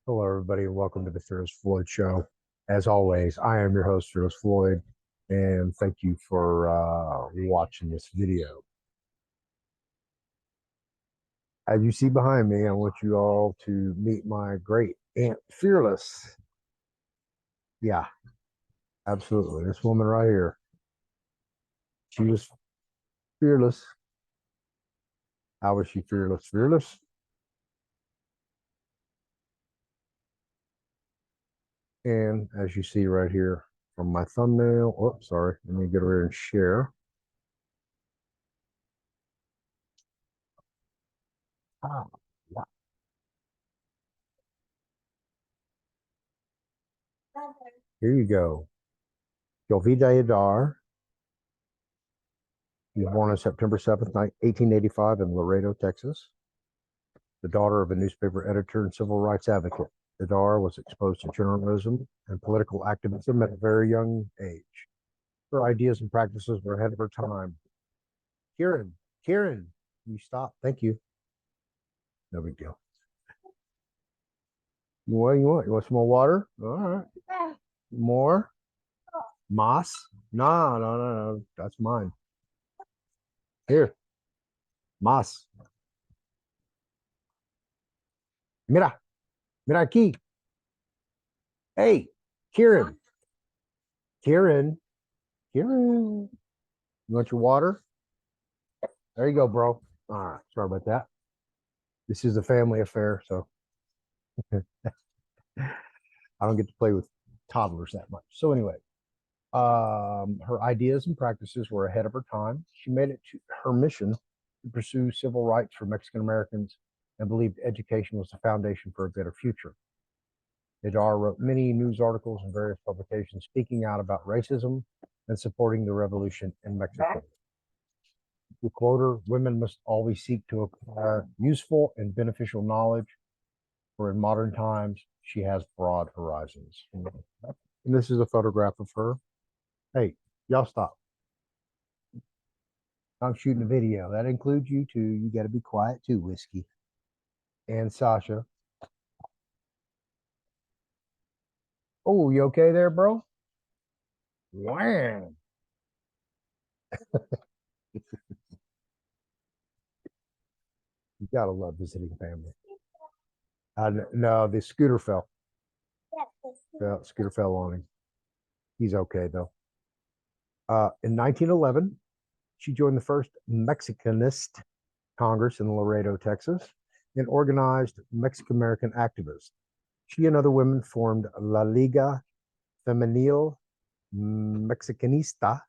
Hello, everybody, and welcome to the Fearless Floyd Show. As always, I am your host, Fearless Floyd, and thank you for watching this video. As you see behind me, I want you all to meet my great Aunt Fearless. Yeah, absolutely. This woman right here. She was fearless. How was she fearless? Fearless? And as you see right here from my thumbnail, oh, sorry, let me get over here and share. Wow. Here you go. Jovita Idar. She was born on September 7th, 1885 in Laredo, Texas. The daughter of a newspaper editor and civil rights advocate. Idar was exposed to journalism and political activism at a very young age. Her ideas and practices were ahead of her time. Kieran, you stop. Thank you. No big deal. What do you want? You want some more water? All right. More? Moss? No. That's mine. Here. Moss. Mira aquí. Hey, Kieran. You want your water? There you go, bro. All right. Sorry about that. This is a family affair, so I don't get to play with toddlers that much. So anyway, her ideas and practices were ahead of her time. She made it to her mission to pursue civil rights for Mexican Americans and believed education was the foundation for a better future. Idar wrote many news articles in various publications speaking out about racism and supporting the revolution in Mexico. To quote her, women must always seek to acquire useful and beneficial knowledge, for in modern times, she has broad horizons. And this is a photograph of her. Hey, y'all stop. I'm shooting a video. That includes you too. You got to be quiet too, Whiskey. And Sasha. Oh, you okay there, bro? Wham. You got to love visiting family. No, the scooter fell. Yeah, scooter fell on him. He's okay, though. In 1911, she joined the first Mexicanist Congress in Laredo, Texas, and organized Mexican-American activists. She and other women formed La Liga Femenil Mexicanista,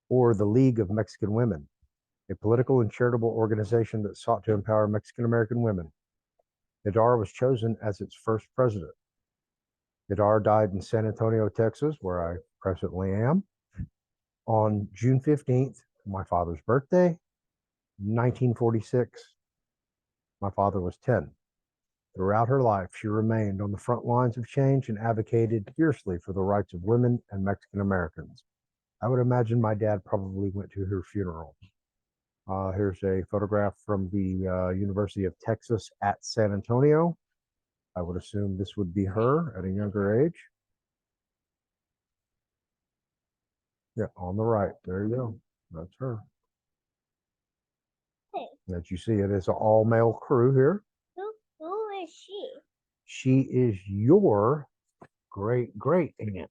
or the League of Mexican Women, a political and charitable organization that sought to empower Mexican-American women. Idar was chosen as its first president. Idar died in San Antonio, Texas, where I presently am, on June 15th, my father's birthday, 1946. My father was 10. Throughout her life, she remained on the front lines of change and advocated fiercely for the rights of women and Mexican Americans. I would imagine my dad probably went to her funeral. Here's a photograph from the University of Texas at San Antonio. I would assume this would be her at a younger age. Yeah, on the right. There you go. That's her. As you see, it is an all-male crew here. Who is she? She is your great aunt.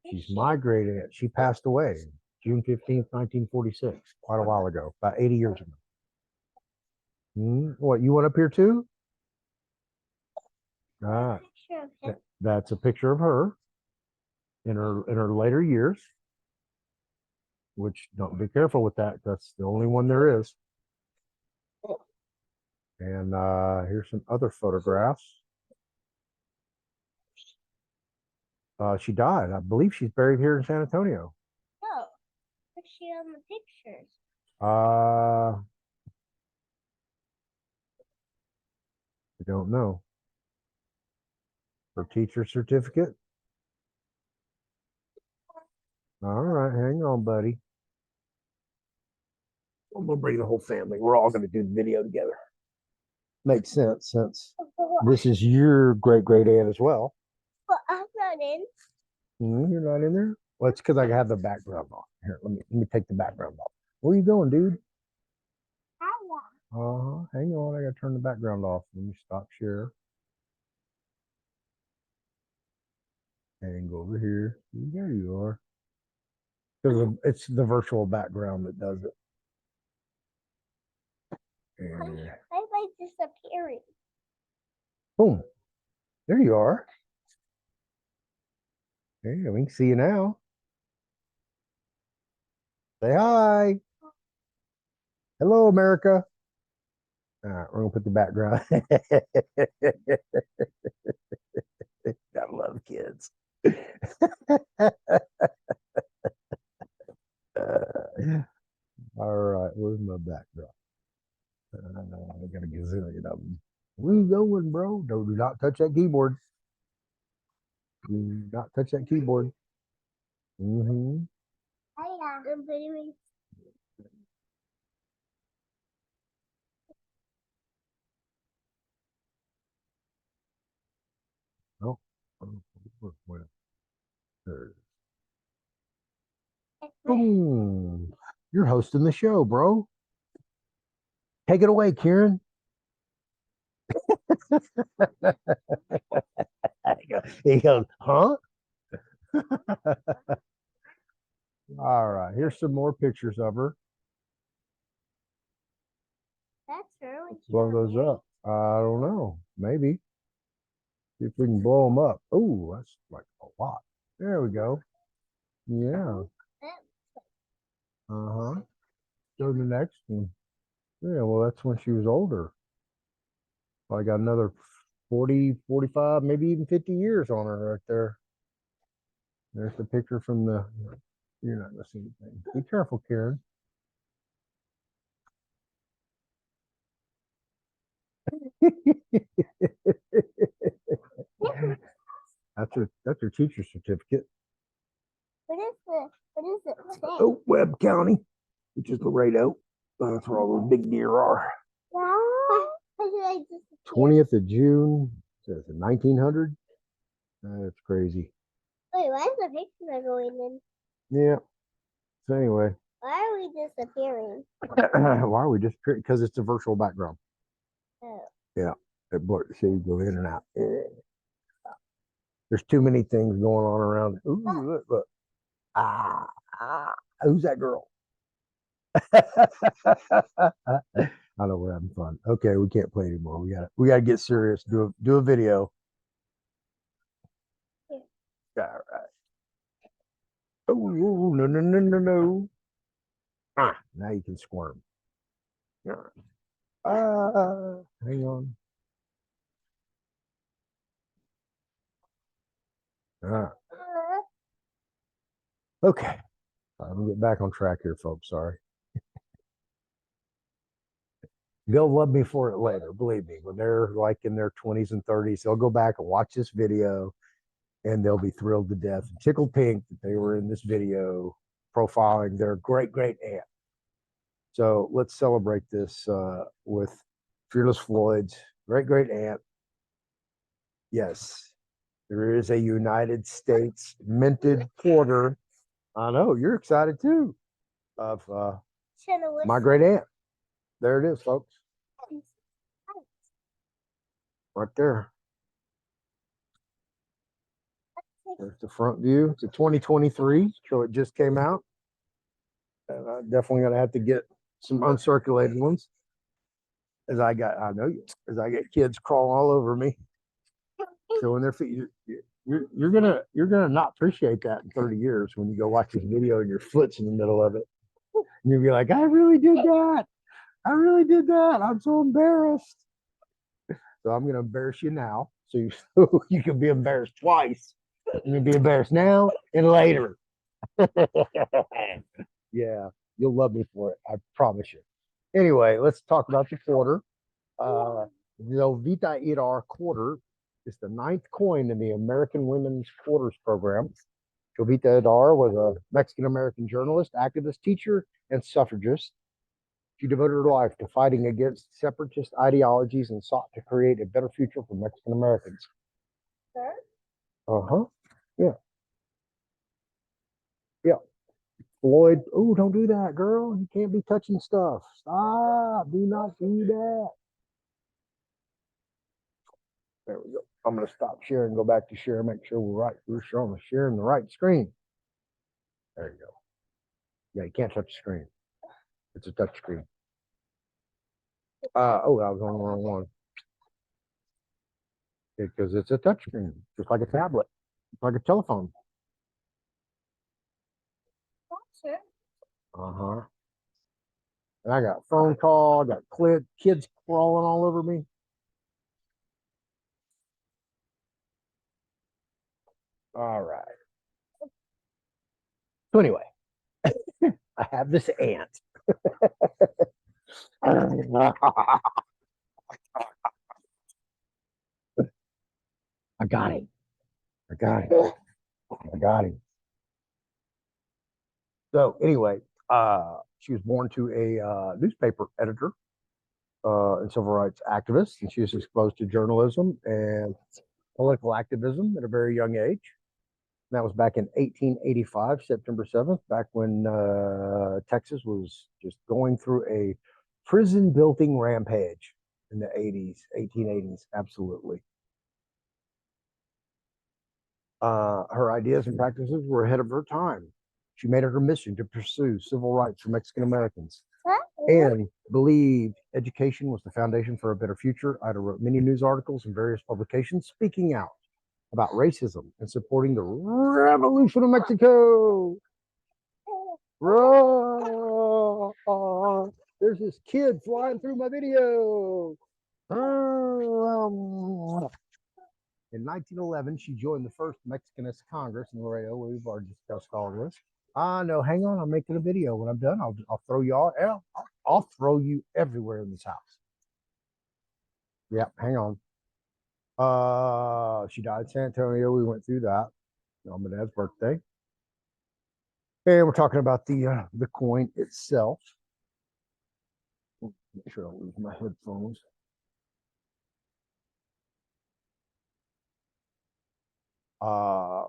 She's my great aunt. She passed away June 15th, 1946, quite a while ago, about 80 years ago. What, you went up here too? That's a picture of her in her later years, which don't be careful with that. That's the only one there is. And here's some other photographs. She died. I believe she's buried here in San Antonio. No, where's she on the pictures? I don't know. Her teacher certificate. All right, hang on, buddy. I'm gonna bring the whole family. We're all gonna do the video together. Makes sense since this is your great great aunt as well. But I'm not in. You're not in there? Well, it's because I have the background off. Here, let me take the background off. Where you going, dude? Hang on, I gotta turn the background off. Let me stop share. And go over here. There you are. Because it's the virtual background that does it. And I like disappearing. boom. There you are. Yeah, we can see you now. Say hi. Hello, America. All right, we're gonna put the background. Gotta love kids. All right, where's my background? I got a gazillion of them. Where you going, bro? No, do not touch that keyboard. Do not touch that keyboard. Mm-hmm. Oh, well, there it is. Boom. You're hosting the show, bro. Take it away, Kieran. He goes, huh? All right, here's some more pictures of her. That's her. Let's blow those up. I don't know. Maybe. See if we can blow them up. Oh, that's like a lot. There we go. Yeah. Uh-huh. Go to the next one. Yeah, well, that's when she was older. I got another 40, 45, maybe even 50 years on her right there. There's the picture from the, you're not going to see anything. Be careful, Karen. That's her teacher certificate. What is it? Oh, Webb County, which is Laredo. That's where all those big deer are. 20th of June, says 1900. That's crazy. Wait, why is the picture going in? Yeah. So anyway. Why are we disappearing? Why are we disappearing? Because it's a virtual background. Oh. Yeah. It blurs. See, you go in and out. There's too many things going on around. Ooh, look. Who's that girl? I know we're having fun. Okay, we can't play anymore. We gotta get serious. Do a video. Yeah. All right. Oh no. Now you can squirm. Hang on. Okay. I'm gonna get back on track here, folks. Sorry. They'll love me for it later. Believe me, when they're like in their 20s and 30s, they'll go back and watch this video and they'll be thrilled to death and tickled pink that they were in this video profiling their great great aunt. So let's celebrate this with Fearless Floyd's great great aunt. Yes, there is a United States minted quarter. I know you're excited too of my great aunt. There it is, folks. Right there. There's the front view. It's a 2023, so it just came out. And I'm definitely gonna have to get some uncirculated ones. As I get kids crawling all over me, showing their feet. You're gonna not appreciate that in 30 years when you go watch this video and your foot's in the middle of it. And you'll be like, I really did that. I'm so embarrassed. So I'm gonna embarrass you now, so you can be embarrassed twice. You're gonna be embarrassed now and later. Yeah, you'll love me for it. I promise you. Anyway, let's talk about the quarter. Jovita Idar Quarter is the 9th coin in the American Women's Quarters program. Jovita Idar was a Mexican-American journalist, activist, teacher, and suffragist. She devoted her life to fighting against separatist ideologies and sought to create a better future for Mexican Americans. Sir? Uh-huh. Yeah. Yeah. Floyd, oh, don't do that, girl. You can't be touching stuff. Stop. Do not do that. There we go. I'm going to stop sharing, go back to share, make sure we're sharing the right screen. There you go. Yeah, you can't touch the screen. It's a touch screen. Oh, I was on the wrong one. Because it's a touch screen, just like a tablet, it's like a telephone. Sure. Uh-huh. And I got a phone call, I got kids crawling all over me. All right. So anyway, I have this ant. I got him. I got him. I got him. So anyway, she was born to a newspaper editor and civil rights activist, and she was exposed to journalism and political activism at a very young age. And that was back in 1885, September 7th, back when Texas was just going through a prison building rampage in the 80s, 1880s, absolutely. Her ideas and practices were ahead of her time. She made it her mission to pursue civil rights for Mexican Americans and believed education was the foundation for a better future. Ida wrote many news articles in various publications speaking out about racism and supporting the Revolution of Mexico. There's this kid flying through my video. In 1911, she joined the first Mexicanist Congress in Laredo. We've already discussed all of this. No, hang on. I'm making a video. When I'm done, I'll throw you all. I'll throw you everywhere in this house. Yeah, hang on. She died in San Antonio. We went through that on my dad's birthday. And we're talking about the coin itself. Make sure I don't lose my headphones.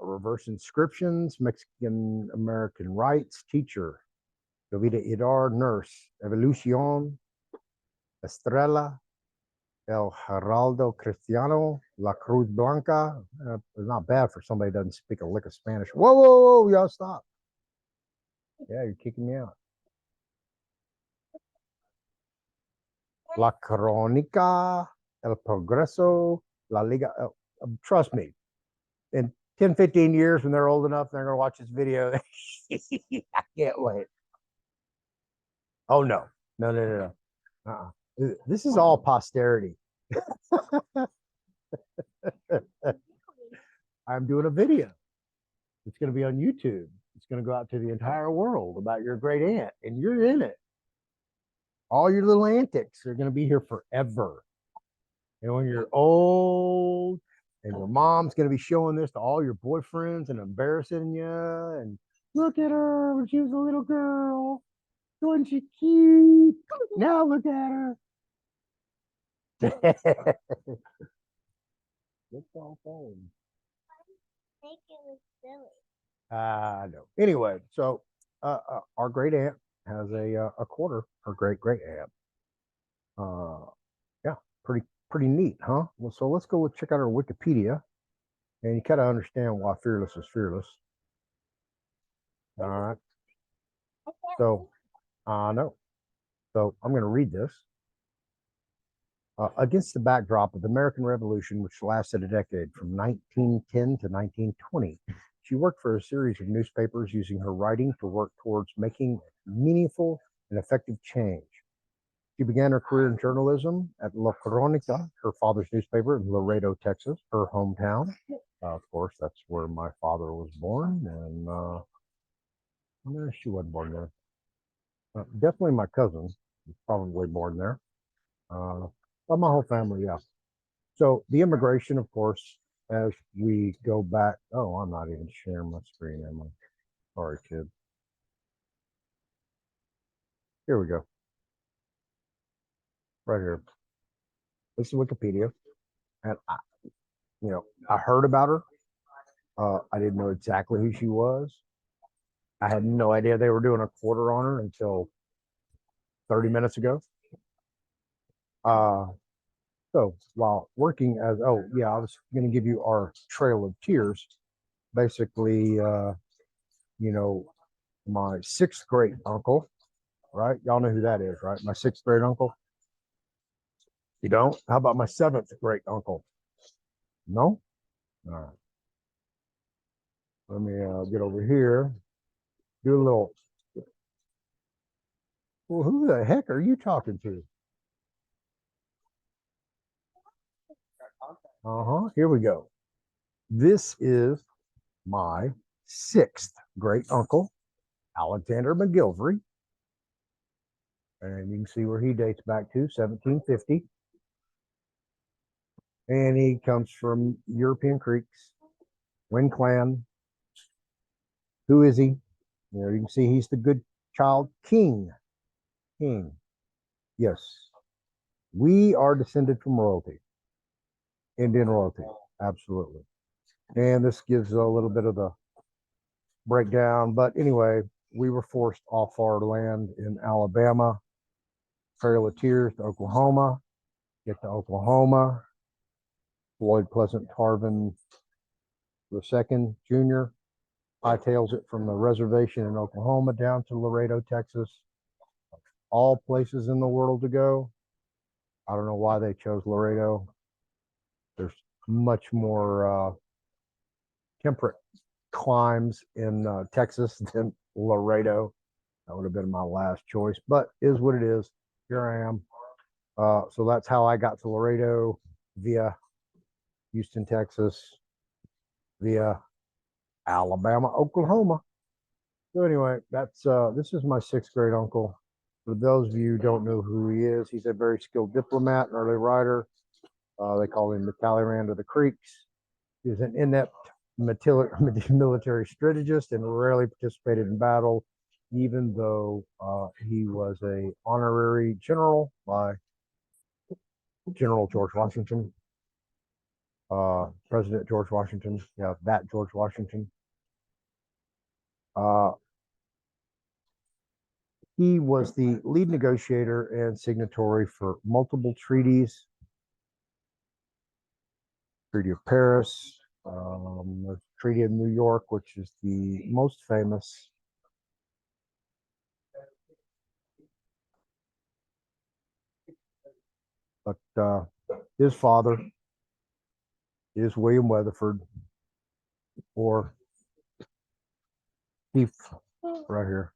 Reverse inscriptions, Mexican American rights, teacher, Jovita Idar, nurse, Evolucion, Estrella, El Heraldo Cristiano, La Cruz Blanca. It's not bad for somebody who doesn't speak a lick of Spanish. Whoa, whoa, whoa, y'all stop. Yeah, you're kicking me out. La Crónica, El Progreso, La Liga. Trust me, in 10, 15 years, when they're old enough, they're going to watch this video. I can't wait. Oh, no. No, no, no, no. This is all posterity. I'm doing a video. It's going to be on YouTube. It's going to go out to the entire world about your great aunt, and you're in it. All your little antics are going to be here forever. And when you're old, and your mom's going to be showing this to all your boyfriends and embarrassing you, and look at her when she was a little girl. Wasn't she cute? Now look at her. What's all phone? Make it look silly. No. Anyway, so our great aunt has a quarter. Her great aunt. Yeah, pretty neat, huh? Well, so let's go check out her Wikipedia, and you kind of understand why fearless is fearless. All right. So I know. So I'm going to read this. Against the backdrop of the American Revolution, which lasted a decade from 1910 to 1920, she worked for a series of newspapers using her writing to work towards making meaningful and effective change. She began her career in journalism at La Crónica, her father's newspaper in Laredo, Texas, her hometown. Of course, that's where my father was born, and no, she wasn't born there. Definitely my cousin was probably born there. But my whole family, yeah. So the immigration, of course, as we go back. Oh, I'm not even sharing my screen, am I? Sorry, kid. Here we go. right here. This is Wikipedia. And I heard about her. I didn't know exactly who she was. I had no idea they were doing a quarter on her until 30 minutes ago. So while working as, I was going to give you our Trail of Tears. Basically, my sixth great uncle, right? Y'all know who that is, right? My sixth great uncle. You don't? How about my seventh great uncle? No? All right. Let me get over here. Do a little. Well, who the heck are you talking to? Here we go. This is my sixth great uncle, Alexander McGilvery. And you can see where he dates back to 1750. And he comes from European Creeks, Wind Clan. Who is he? You can see he's the good child king. King. Yes. We are descended from royalty. Indian royalty. Absolutely. And this gives a little bit of the breakdown. But anyway, we were forced off our land in Alabama. Trail of Tears to Oklahoma. Get to Oklahoma. Floyd Pleasant Tarvin II Jr. hightails it from the reservation in Oklahoma down to Laredo, Texas. All places in the world to go. I don't know why they chose Laredo. There's much more temperate climes in Texas than Laredo. That would have been my last choice, but is what it is. Here I am. So that's how I got to Laredo via Houston, Texas, via Alabama, Oklahoma. So anyway, that's this is my sixth great uncle. For those of you who don't know who he is, he's a very skilled diplomat and early writer. They call him the Talleyrand of the Creeks. He was an inept military strategist and rarely participated in battle, even though he was a honorary general by General George Washington. President George Washington. Yeah, that George Washington. He was the lead negotiator and signatory for multiple treaties. Treaty of Paris, the Treaty of New York, which is the most famous. But his father is William Weatherford, or Chief, right here.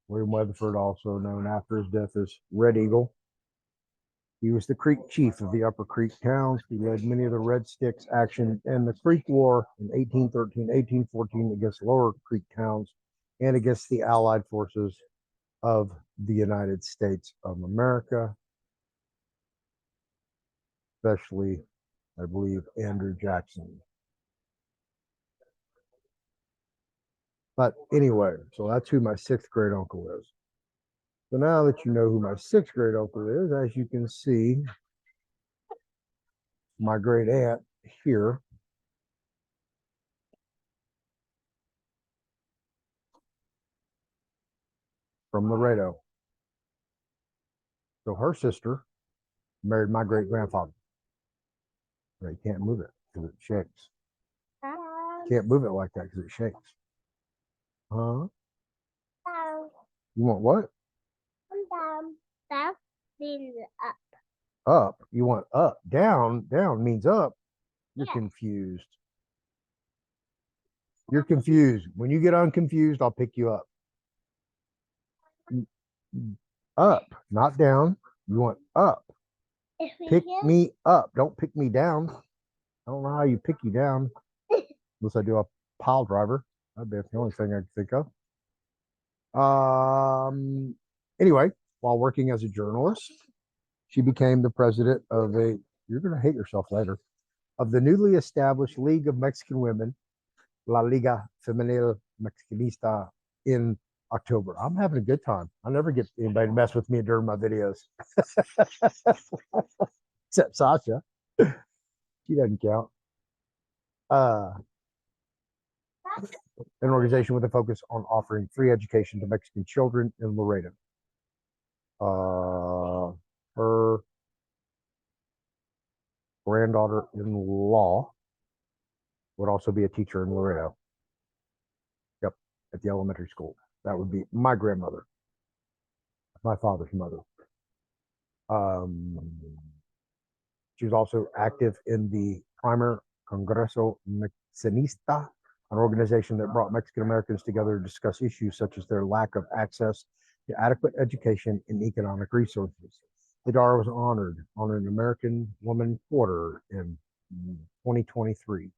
William Weatherford, also known after his death as Red Eagle. He was the Creek chief of the Upper Creek towns. He led many of the Red Sticks action and the Creek War in 1813, 1814 against Lower Creek towns and against the Allied forces of the United States of America, especially, I believe, Andrew Jackson. But anyway, so that's who my sixth great uncle is. So now that you know who my sixth great uncle is, as you can see, my great aunt here from Laredo. So her sister married my great grandfather. They can't move it because it shakes. Can't move it like that because it shakes. Huh? You want what? That means up. Up. You want up. Down. Down means up. You're confused. You're confused. When you get unconfused, I'll pick you up. Up, not down. You want up. Pick me up. Don't pick me down. I don't know how you pick you down. Unless I do a pile driver. That'd be the only thing I could think of. Anyway, while working as a journalist, she became the president of you're going to hate yourself later, of the newly established League of Mexican Women, La Liga Femenil Mexicanista, in October. I'm having a good time. I never get anybody to mess with me during my videos. Except Sasha. She doesn't count. Uh, an organization with a focus on offering free education to Mexican children in Laredo. Her granddaughter-in-law would also be a teacher in Laredo. Yep, at the elementary school. That would be my grandmother, my father's mother. She was also active in the Primer Congreso Mexicanista, an organization that brought Mexican Americans together to discuss issues such as their lack of access to adequate education and economic resources. Idar was honored on an American Woman Quarter in 2023.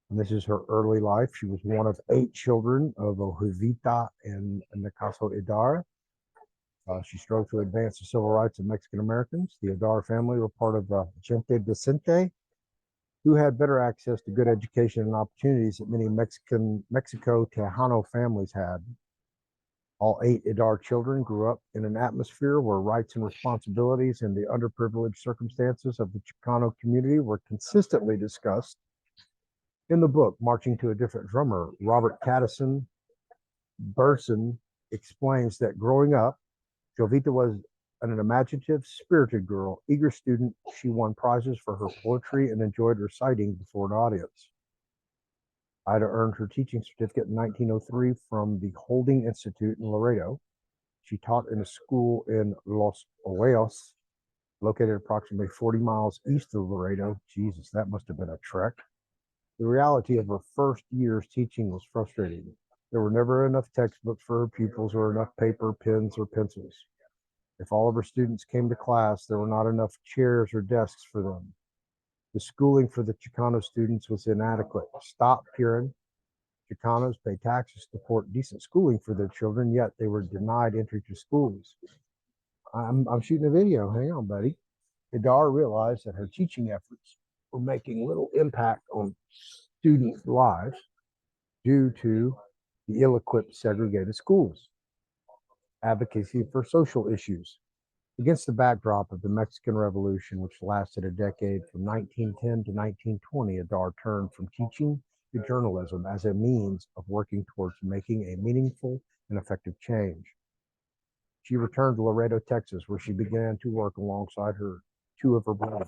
And this is her early life. She was one of 8 children of Jovita and Nicaso Idar. She strove to advance the civil rights of Mexican Americans. The Idar family were part of Gente Decente, who had better access to good education and opportunities that many Mexico Tejano families had. All 8 Idar children grew up in an atmosphere where rights and responsibilities and the underprivileged circumstances of the Chicano community were consistently discussed. In the book, Marching to a Different Drummer, Robert Caddison Burson explains that growing up, Jovita was an imaginative, spirited girl, eager student. She won prizes for her poetry and enjoyed reciting before an audience. Ida earned her teaching certificate in 1903 from the Holding Institute in Laredo. She taught in a school in Los Ojos, located approximately 40 miles east of Laredo. Jesus, that must have been a trek. The reality of her first year's teaching was frustrating. There were never enough textbooks for her pupils or enough paper, pens, or pencils. If all of her students came to class, there were not enough chairs or desks for them. The schooling for the Chicano students was inadequate. Stop, Kieran. Chicanos pay taxes to support decent schooling for their children, yet they were denied entry to schools. I'm shooting a video. Hang on, buddy. Idar realized that her teaching efforts were making little impact on student lives due to the ill-equipped segregated schools. Advocacy for social issues. Against the backdrop of the Mexican Revolution, which lasted a decade from 1910 to 1920, Idar turned from teaching to journalism as a means of working towards making a meaningful and effective change. She returned to Laredo, Texas, where she began to work alongside 2 of her brothers,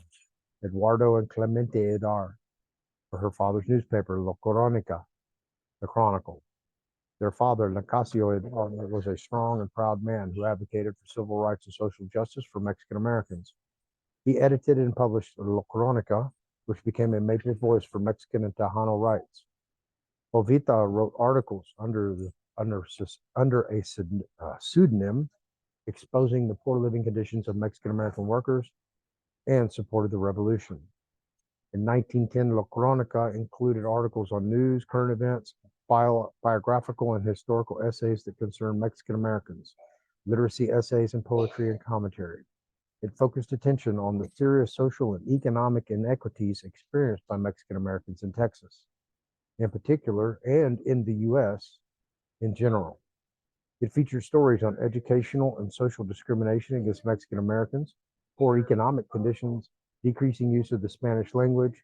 Eduardo and Clemente Idar, for her father's newspaper, La Crónica, the Chronicle. Their father, Nicasio Idar, was a strong and proud man who advocated for civil rights and social justice for Mexican Americans. He edited and published La Crónica, which became a major voice for Mexican and Tejano rights. Jovita wrote articles under a pseudonym, exposing the poor living conditions of Mexican American workers, and supported the revolution. In 1910, La Crónica included articles on news, current events, biographical and historical essays that concern Mexican Americans, literacy essays, and poetry and commentary. It focused attention on the serious social and economic inequities experienced by Mexican Americans in Texas, in particular, and in the U.S. in general. It featured stories on educational and social discrimination against Mexican Americans, poor economic conditions, decreasing use of the Spanish language,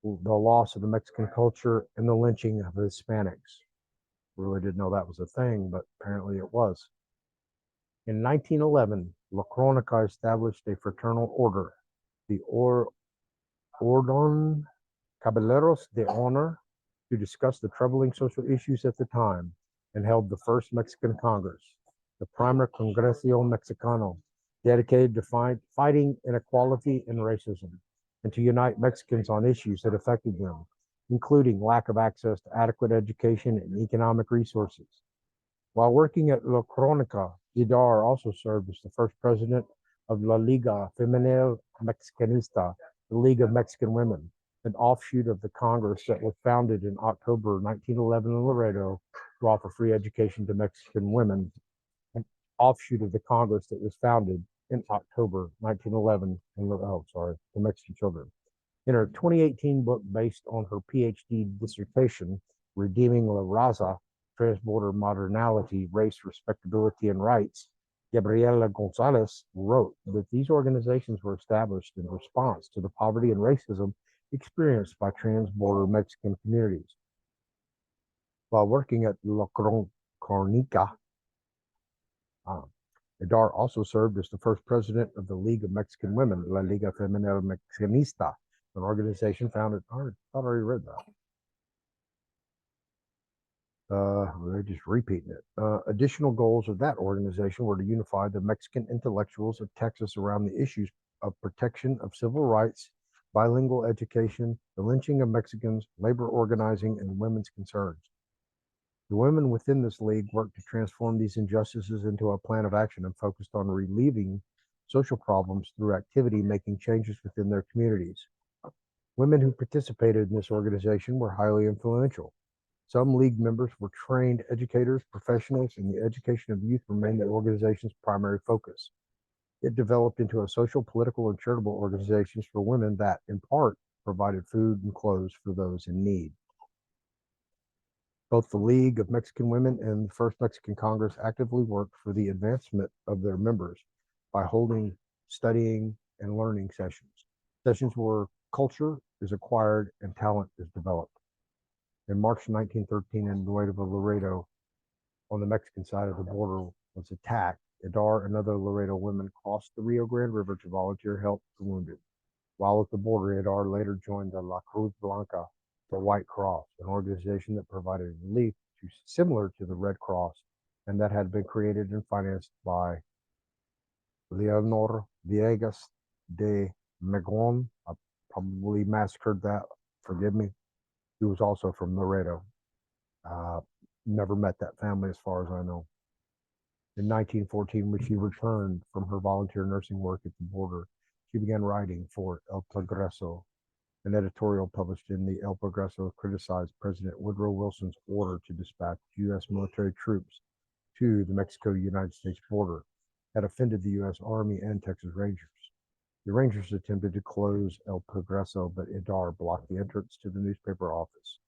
the loss of the Mexican culture, and the lynching of Hispanics. Really didn't know that was a thing, but apparently it was. In 1911, La Crónica established a fraternal order, the Orden Caballeros de Honor, to discuss the troubling social issues at the time, and held the first Mexican Congress, the Primer Congreso Mexicano, dedicated to fighting inequality and racism, and to unite Mexicans on issues that affected them, including lack of access to adequate education and economic resources. While working at La Crónica, Idar also served as the first president of La Liga Femenil Mexicanista, the League of Mexican Women, an offshoot of the Congress that was founded in October 1911 in Laredo to offer free education to Mexican women, an offshoot of the Congress that was founded in October 1911 for Mexican children. In her 2018 book based on her PhD dissertation, Redeeming La Raza, Transborder Modernality, Race, Respectability, and Rights, Gabriela Gonzalez wrote that these organizations were established in response to the poverty and racism experienced by transborder Mexican communities. While working at La Cronica, Idar also served as the first president of the League of Mexican Women, La Liga Femenil Mexicanista, an organization founded. I thought I already read that. They're just repeating it. Additional goals of that organization were to unify the Mexican intellectuals of Texas around the issues of protection of civil rights, bilingual education, the lynching of Mexicans, labor organizing, and women's concerns. The women within this league worked to transform these injustices into a plan of action and focused on relieving social problems through activity, making changes within their communities. Women who participated in this organization were highly influential. Some league members were trained educators, professionals, and the education of youth remained the organization's primary focus. It developed into a social, political, and charitable organizations for women that, in part, provided food and clothes for those in need. Both the League of Mexican Women and the First Mexican Congress actively worked for the advancement of their members by holding studying and learning sessions. Sessions where culture is acquired and talent is developed. In March 1913, in Nuevo Laredo, on the Mexican side of the border, was attacked. Idar and other Laredo women crossed the Rio Grande River to volunteer help for wounded. While at the border, Idar later joined the La Cruz Blanca, the White Cross, an organization that provided relief similar to the Red Cross and that had been created and financed by Leonor Villegas de Magón. I probably massacred that. Forgive me. He was also from Laredo. Never met that family as far as I know. In 1914, when she returned from her volunteer nursing work at the border, she began writing for El Progreso. An editorial published in the El Progreso criticized President Woodrow Wilson's order to dispatch U.S. military troops to the Mexico-United States border, had offended the U.S. Army and Texas Rangers. The Rangers attempted to close El Progreso, but Idar blocked the entrance to the newspaper office.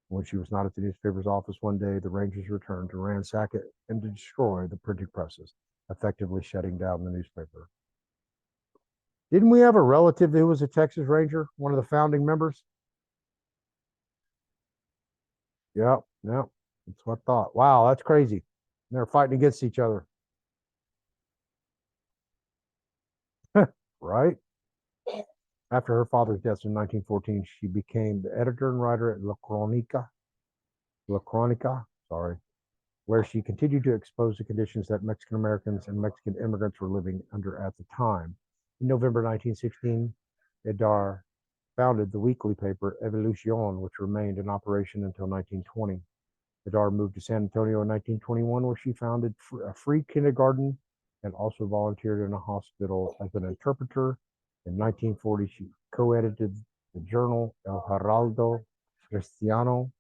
When she was not at the newspaper's office one day, the Rangers returned to ransack it and to destroy the printing presses, effectively shutting down the newspaper. Didn't we have a relative who was a Texas Ranger, one of the founding members? Yep, that's what I thought. Wow, that's crazy. They're fighting against each other. Right? After her father's death in 1914, she became the editor and writer at La Cronica, where she continued to expose the conditions that Mexican Americans and Mexican immigrants were living under at the time. In November 1916, Idar founded the weekly paper Evolucion, which remained in operation until 1920. Idar moved to San Antonio in 1921, where she founded a free kindergarten and also volunteered in a hospital as an interpreter. In 1940, she co-edited the journal El Heraldo Cristiano.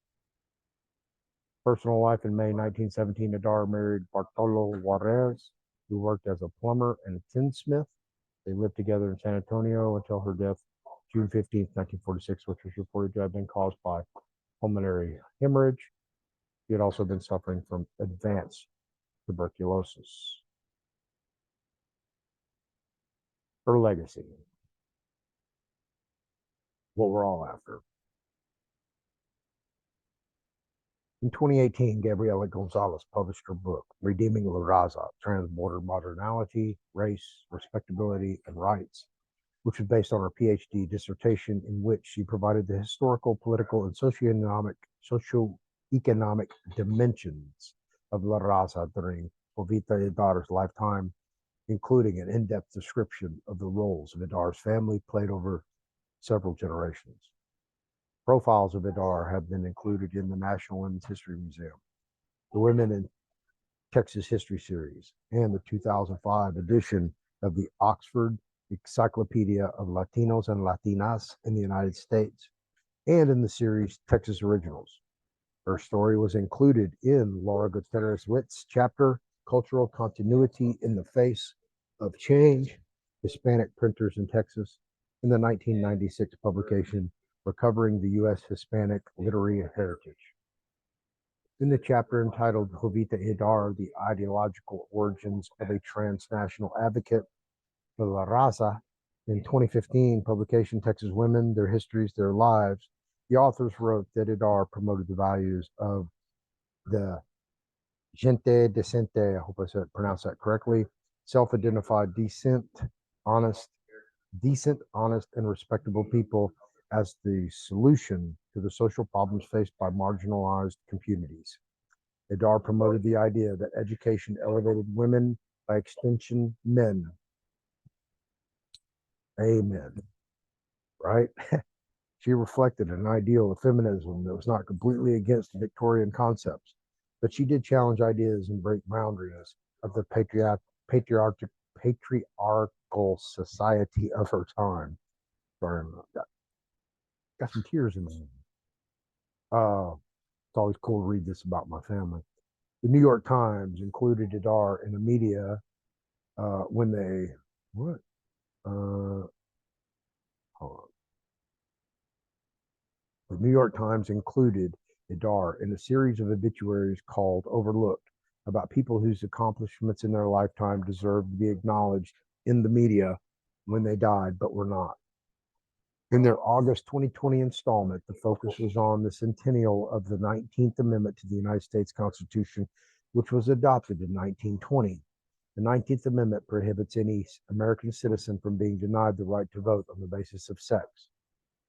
Personal life: in May 1917, Idar married Bartolo Juarez, who worked as a plumber and a tinsmith. They lived together in San Antonio until her death, June 15, 1946, which was reported to have been caused by pulmonary hemorrhage. She had also been suffering from advanced tuberculosis. Her legacy, what we're all after. In 2018, Gabriela Gonzalez published her book, Redeeming La Raza, Transborder Modernality, Race, Respectability, and Rights, which was based on her PhD dissertation, in which she provided the historical, political, and socioeconomic dimensions of La Raza during Jovita Idar's lifetime, including an in-depth description of the roles of Idar's family played over several generations. Profiles of Idar have been included in the National Women's History Museum, the Women in Texas History Series, and the 2005 edition of the Oxford Encyclopedia of Latinos and Latinas in the United States, and in the series Texas Originals. Her story was included in Laura Gutierrez-Witt's chapter, Cultural Continuity in the Face of Change, Hispanic Printers in Texas, in the 1996 publication, Recovering the U.S. Hispanic Literary Heritage. In the chapter entitled Jovita Idar, The Ideological Origins of a Transnational Advocate for La Raza, in 2015 publication Texas Women, Their Histories, Their Lives, the authors wrote that Idar promoted the values of the gente decente, I hope I pronounced that correctly, self-identified, decent, honest, and respectable people as the solution to the social problems faced by marginalized communities. Idar promoted the idea that education elevated women, by extension, men. Amen. Right? She reflected an ideal of feminism that was not completely against Victorian concepts, but she did challenge ideas and break boundaries of the patriarchal society of her time. Sorry, got some tears in my eyes. It's always cool to read this about my family. The New York Times included Idar in the media when they what? Hold on. The New York Times included Idar in a series of obituaries called Overlooked, about people whose accomplishments in their lifetime deserved to be acknowledged in the media when they died, but were not. In their August 2020 installment, the focus was on the centennial of the 19th Amendment to the United States Constitution, which was adopted in 1920. The 19th Amendment prohibits any American citizen from being denied the right to vote on the basis of sex.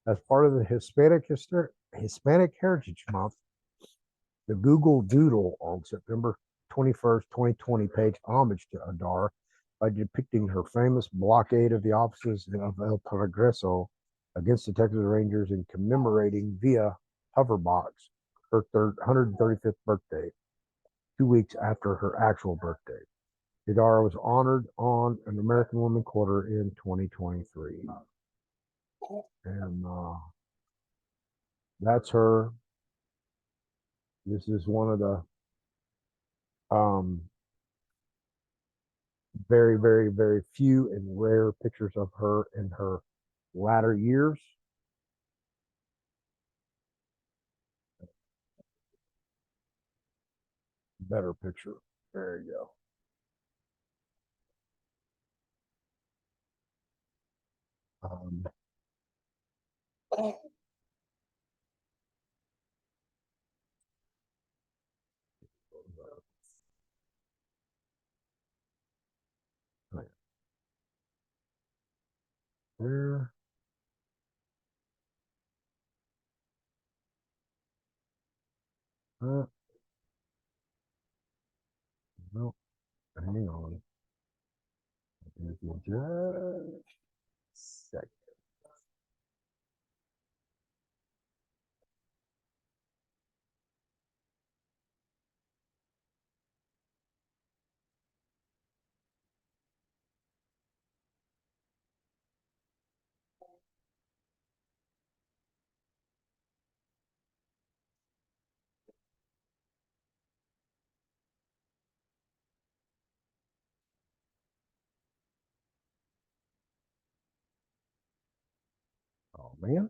As part of the Hispanic Heritage Month, the Google Doodle on September 21st, 2020 paid homage to Idar by depicting her famous blockade of the offices of El Progreso against the Texas Rangers and commemorating via hoverbox her 135th birthday, 2 weeks after her actual birthday. Idar was honored on an American Woman Quarter in 2023. And that's her. This is one of the very, very, very few and rare pictures of her in her latter years. Better picture. There you go. There. No, hang on. If you just second. Oh man.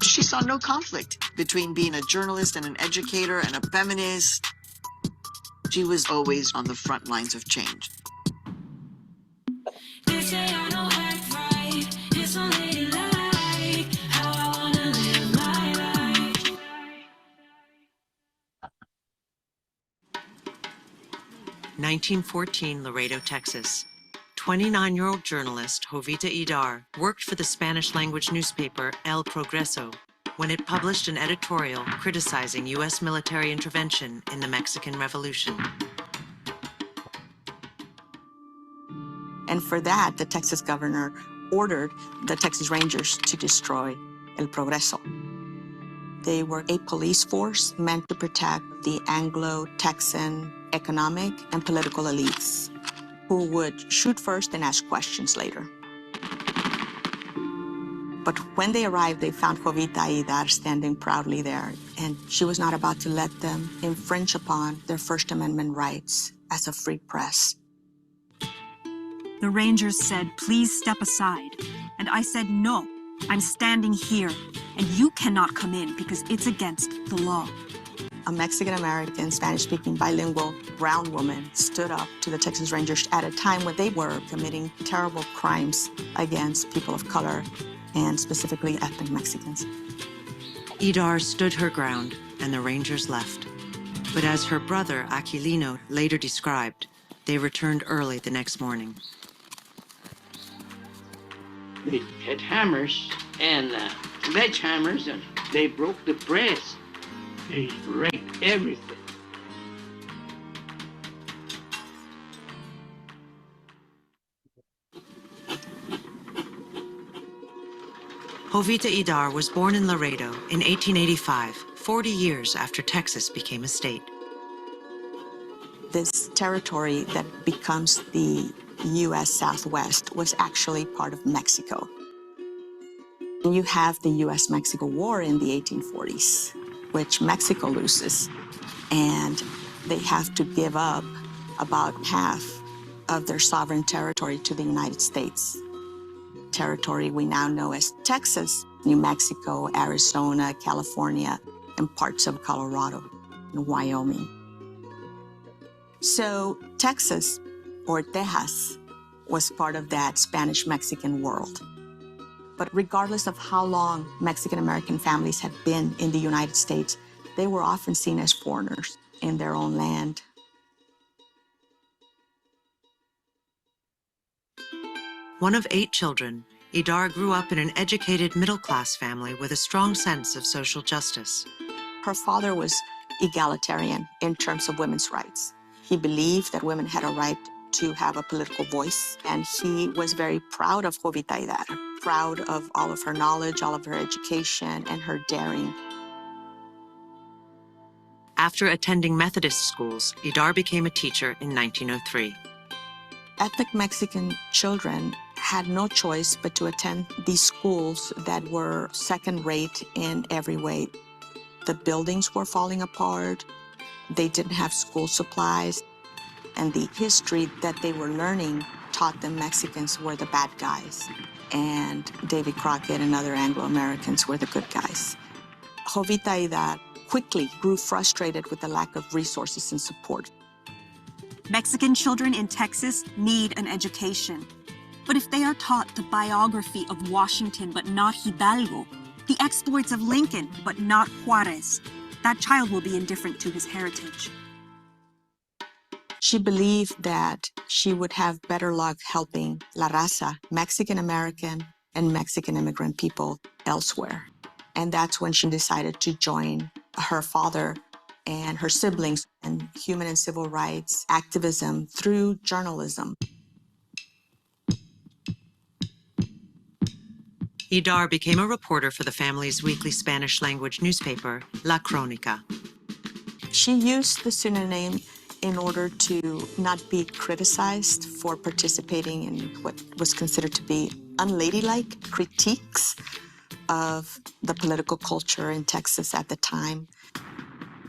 She saw no conflict between being a journalist and an educator and a feminist. She was always on the front lines of change. They say I don't act right. It's unladylike how I wanna live my life. 1914, Laredo, Texas. 29-year-old journalist Jovita Idar worked for the Spanish-language newspaper El Progreso when it published an editorial criticizing U.S. military intervention in the Mexican Revolution. And for that, the Texas governor ordered the Texas Rangers to destroy El Progreso. They were a police force meant to protect the Anglo-Texan economic and political elites who would shoot first and ask questions later. But when they arrived, they found Jovita Idar standing proudly there, and she was not about to let them infringe upon their First Amendment rights as a free press. The Rangers said, "Please step aside." And I said, "No, I'm standing here, and you cannot come in because it's against the law." A Mexican-American, Spanish-speaking, bilingual brown woman stood up to the Texas Rangers at a time when they were committing terrible crimes against people of color and specifically ethnic Mexicans. Idar stood her ground, and the Rangers left. But as her brother, Aquilino, later described, they returned early the next morning. They had hammers and sledgehammers, and they broke the press. They wrecked everything. Jovita Idar was born in Laredo in 1885, 40 years after Texas became a state. This territory that becomes the U.S. Southwest was actually part of Mexico. You have the U.S.-Mexico War in the 1840s, which Mexico loses, and they have to give up about half of their sovereign territory to the United States. Territory we now know as Texas, New Mexico, Arizona, California, and parts of Colorado and Wyoming. So Texas, or Texas, was part of that Spanish-Mexican world. But regardless of how long Mexican-American families had been in the United States, they were often seen as foreigners in their own land. One of 8 children, Idar grew up in an educated middle-class family with a strong sense of social justice. Her father was egalitarian in terms of women's rights. He believed that women had a right to have a political voice, and he was very proud of Jovita Idar, proud of all of her knowledge, all of her education, and her daring. After attending Methodist schools, Idar became a teacher in 1903. Ethnic Mexican children had no choice but to attend these schools that were second-rate in every way. The buildings were falling apart, they didn't have school supplies, and the history that they were learning taught them Mexicans were the bad guys, and Davy Crockett and other Anglo-Americans were the good guys. Jovita Idar quickly grew frustrated with the lack of resources and support. Mexican children in Texas need an education. But if they are taught the biography of Washington but not Hidalgo, the exploits of Lincoln but not Juarez, that child will be indifferent to his heritage. She believed that she would have better luck helping La Raza, Mexican-American and Mexican immigrant people elsewhere. And that's when she decided to join her father and her siblings in human and civil rights activism through journalism. Idar became a reporter for the family's weekly Spanish-language newspaper, La Crónica. She used the pseudonym in order to not be criticized for participating in what was considered to be unladylike critiques of the political culture in Texas at the time.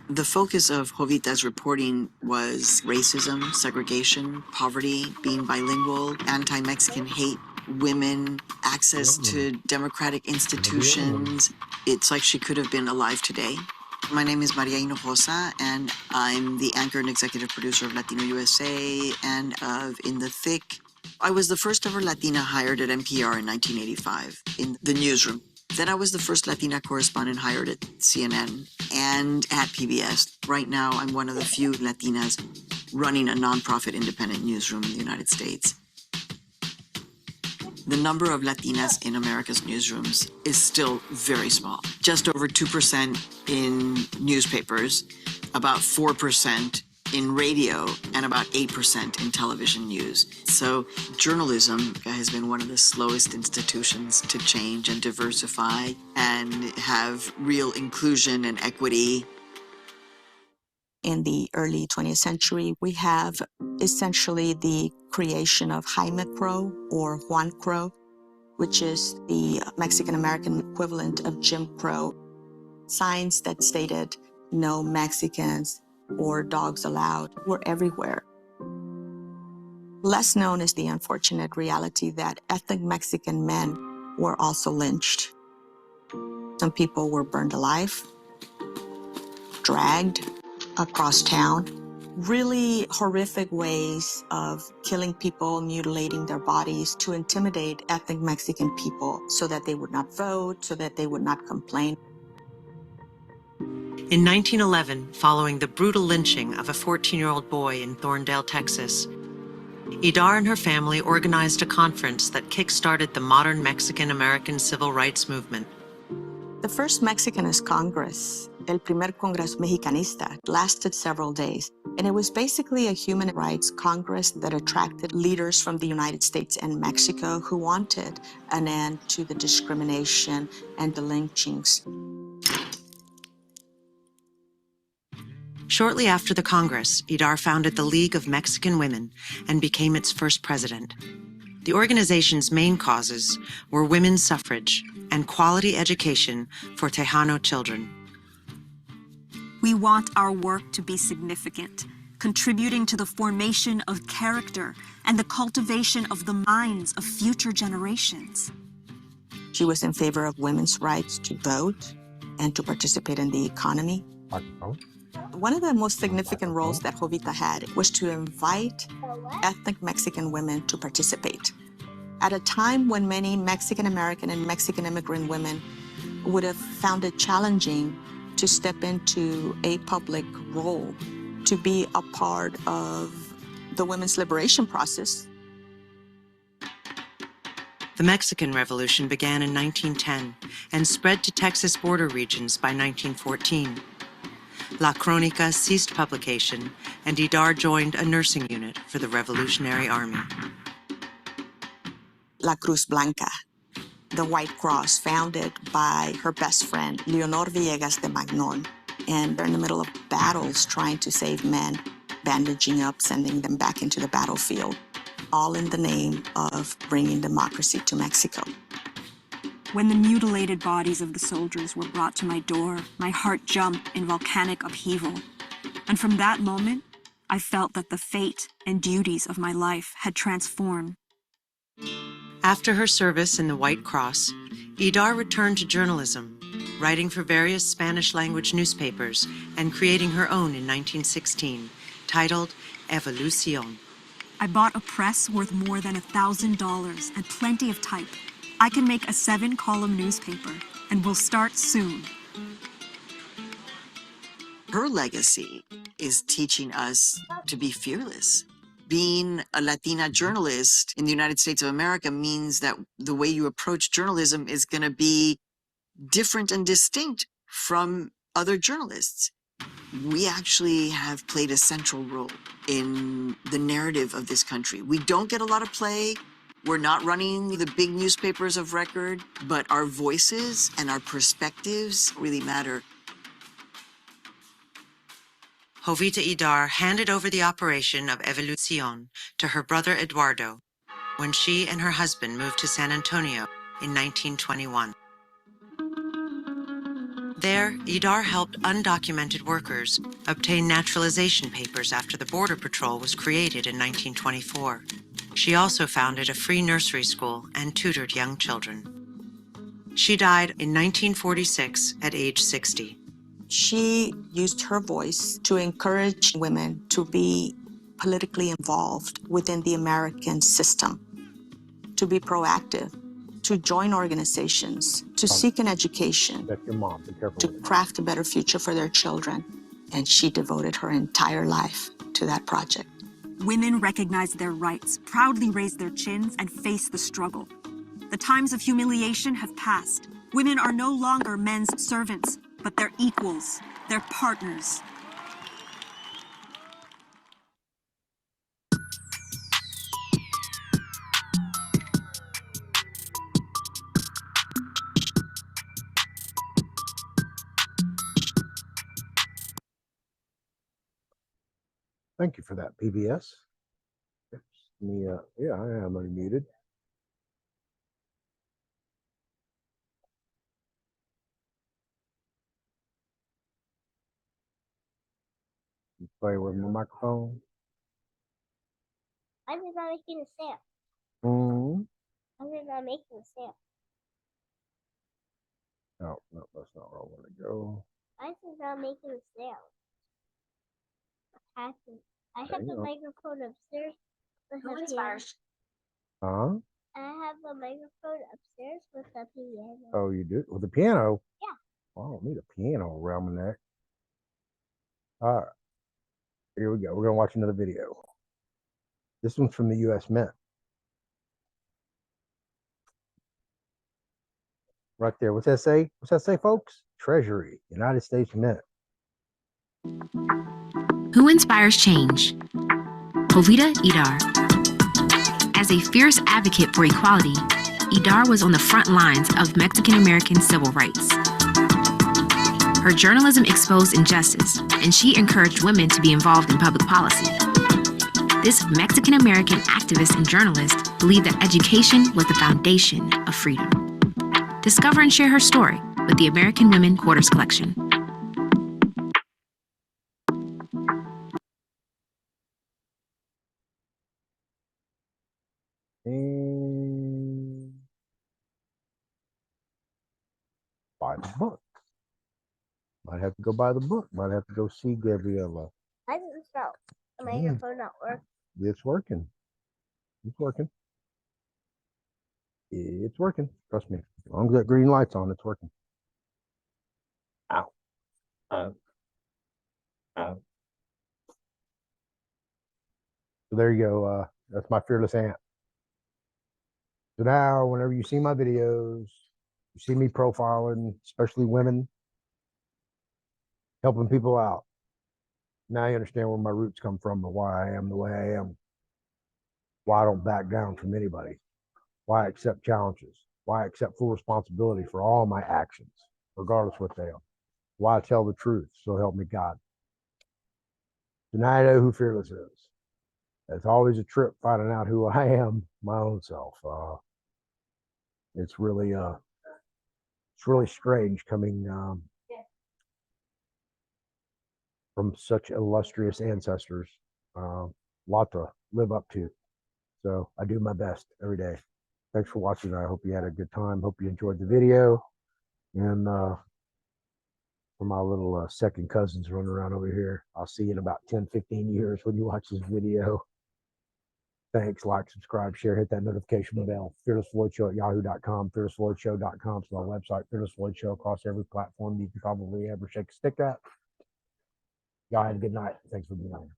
The focus of Jovita's reporting was racism, segregation, poverty, being bilingual, anti-Mexican hate, women, access to democratic institutions. It's like she could have been alive today. My name is Maria Hinojosa, and I'm the anchor and executive producer of Latino USA and of In the Thick. I was the first ever Latina hired at NPR in 1985 in the newsroom. Then I was the first Latina correspondent hired at CNN and at PBS. Right now, I'm one of the few Latinas running a nonprofit independent newsroom in the United States. The number of Latinas in America's newsrooms is still very small. Just over 2% in newspapers, about 4% in radio, and about 8% in television news. So journalism has been one of the slowest institutions to change and diversify and have real inclusion and equity. In the early 20th century, we have essentially the creation of Jaime Crow or Juan Crow, which is the Mexican-American equivalent of Jim Crow. Signs that stated no Mexicans or dogs allowed were everywhere. Less known is the unfortunate reality that ethnic Mexican men were also lynched. Some people were burned alive, dragged across town. Really horrific ways of killing people, mutilating their bodies to intimidate ethnic Mexican people so that they would not vote, so that they would not complain. In 1911, following the brutal lynching of a 14-year-old boy in Thorndale, Texas, Idar and her family organized a conference that kick-started the modern Mexican-American civil rights movement. The first Mexicanist Congress, El Primer Congreso Mexicanista, lasted several days, and it was basically a human rights Congress that attracted leaders from the United States and Mexico who wanted an end to the discrimination and the lynchings. Shortly after the Congress, Idar founded the League of Mexican Women and became its first president. The organization's main causes were women's suffrage and quality education for Tejano children. We want our work to be significant, contributing to the formation of character and the cultivation of the minds of future generations. She was in favor of women's rights to vote and to participate in the economy. One of the most significant roles that Jovita had was to invite ethnic Mexican women to participate. At a time when many Mexican American and Mexican immigrant women would have found it challenging to step into a public role, to be a part of the women's liberation process. The Mexican Revolution began in 1910 and spread to Texas border regions by 1914. La Crónica ceased publication, and Idar joined a nursing unit for the Revolutionary Army. La Cruz Blanca, the White Cross, founded by her best friend, Leonor Villegas de Magnon. And they're in the middle of battles trying to save men, bandaging up, sending them back into the battlefield, all in the name of bringing democracy to Mexico. When the mutilated bodies of the soldiers were brought to my door, my heart jumped in volcanic upheaval. And from that moment, I felt that the fate and duties of my life had transformed. After her service in the White Cross, Idar returned to journalism, writing for various Spanish-language newspapers and creating her own in 1916, titled Evolución. I bought a press worth more than $1,000 and plenty of type. I can make a 7-column newspaper, and we'll start soon. Her legacy is teaching us to be fearless. Being a Latina journalist in the United States of America means that the way you approach journalism is going to be different and distinct from other journalists. We actually have played a central role in the narrative of this country. We don't get a lot of play. We're not running the big newspapers of record, but our voices and our perspectives really matter. Jovita Idar handed over the operation of Evolución to her brother Eduardo when she and her husband moved to San Antonio in 1921. There, Idar helped undocumented workers obtain naturalization papers after the Border Patrol was created in 1924. She also founded a free nursery school and tutored young children. She died in 1946 at age 60. She used her voice to encourage women to be politically involved within the American system, to be proactive, to join organizations, to seek an education, That's your mom. Be careful to with it. craft a better future for their children. And she devoted her entire life to that project. Women recognized their rights, proudly raised their chins, and faced the struggle. The times of humiliation have passed. Women are no longer men's servants, but their equals, their partners. Thank you for that, PBS. Yeah, I am unmuted. Play with my microphone. I was not making a sound. Mm-hmm. I was not making a sound. No, that's not where I want to go. I was not making a sound. I have Hang the on. microphone upstairs. Who inspires? Huh? I have the microphone upstairs with the piano. Oh, you do? With the piano? Yeah. Well, I don't need a piano around my neck. All right. Here we go. We're going to watch another video. This one's from the U.S. Mint. Right there. What's that say? What's that say, folks? Treasury, United States Mint. Who inspires change? Jovita Idar. As a fierce advocate for equality, Idar was on the front lines of Mexican-American civil rights. Her journalism exposed injustice, and she encouraged women to be involved in public policy. This Mexican-American activist and journalist believed that education was the foundation of freedom. Discover and share her story with the American Women Quarters Collection. And buy the book. Might have to go buy the book. Might have to go see Gabriella. I didn't know. The microphone not working. It's working. It's working. It's working. Trust me. As long as that green light's on, it's working. Ow. Ow. Ow. So there you go. That's my fearless aunt. So now, whenever you see my videos, you see me profiling, especially women, helping people out. Now you understand where my roots come from and why I am the way I am. Why I don't back down from anybody. Why I accept challenges. Why I accept full responsibility for all my actions, regardless what they are. Why I tell the truth, so help me God. So now I know who fearless is. It's always a trip finding out who I am, my own self. It's really strange coming from such illustrious ancestors. Lot to live up to. So I do my best every day. Thanks for watching. I hope you had a good time. Hope you enjoyed the video. And for my little second cousins running around over here, I'll see you in about 10, 15 years when you watch this video. Thanks. Like, subscribe, share, hit that notification bell. FearlessFloydShow@yahoo.com, FearlessFloydShow.com. It's my website, Fearless Floyd Show, across every platform you can probably ever shake a stick at. Y'all have a good night. Thanks for being on.